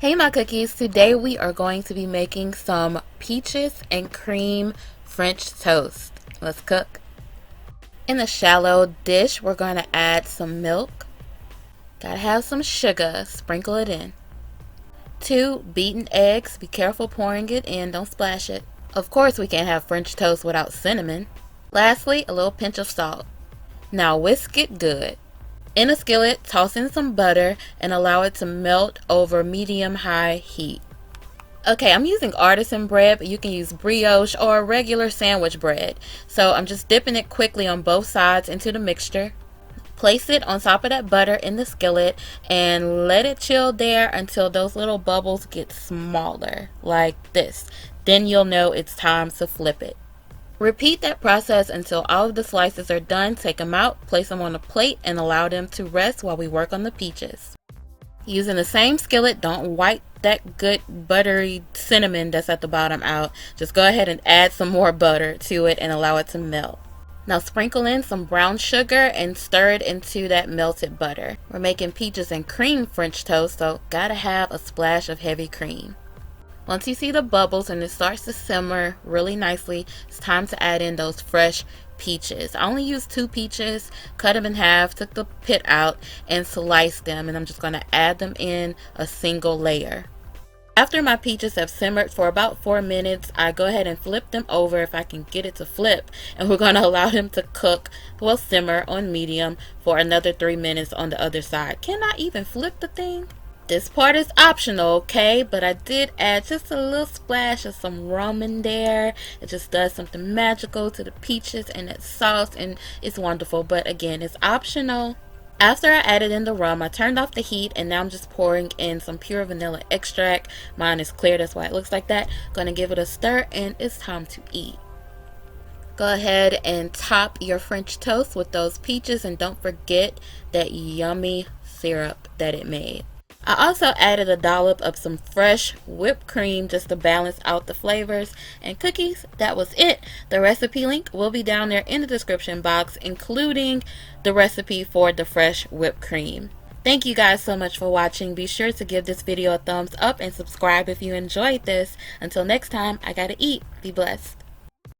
Hey my cookies, today we are going to be making some peaches and cream French toast. Let's cook. In a shallow dish, we're going to add some milk. Gotta have some sugar, sprinkle it in. 2 beaten eggs, be careful pouring it in, don't splash it. Of course we can't have French toast without cinnamon. Lastly, a little pinch of salt. Now whisk it good. In a skillet, toss in some butter and allow it to melt over medium-high heat. Okay, I'm using artisan bread, but you can use brioche or regular sandwich bread. So I'm just dipping it quickly on both sides into the mixture. Place it on top of that butter in the skillet and let it chill there until those little bubbles get smaller, like this. Then you'll know it's time to flip it. Repeat that process until all of the slices are done. Take them out, place them on a plate, and allow them to rest while we work on the peaches. Using the same skillet, don't wipe that good buttery cinnamon that's at the bottom out. Just go ahead and add some more butter to it and allow it to melt. Now sprinkle in some brown sugar and stir it into that melted butter. We're making peaches and cream French toast, so gotta have a splash of heavy cream. Once you see the bubbles and it starts to simmer really nicely, it's time to add in those fresh peaches. I only used 2 peaches, cut them in half, took the pit out, and sliced them. And I'm just going to add them in a single layer. After my peaches have simmered for about 4 minutes, I go ahead and flip them over if I can get it to flip. And we're going to allow them to cook, well, simmer on medium for another 3 minutes on the other side. Can I even flip the thing? This part is optional, okay? But I did add just a little splash of some rum in there. It just does something magical to the peaches and that sauce, and it's wonderful. But again, it's optional. After I added in the rum, I turned off the heat, and now I'm just pouring in some pure vanilla extract. Mine is clear, that's why it looks like that. Gonna give it a stir, and it's time to eat. Go ahead and top your French toast with those peaches, and don't forget that yummy syrup that it made. I also added a dollop of some fresh whipped cream just to balance out the flavors. And cookies, that was it. The recipe link will be down there in the description box, including the recipe for the fresh whipped cream. Thank you guys so much for watching. Be sure to give this video a thumbs up and subscribe if you enjoyed this. Until next time, I gotta eat. Be blessed.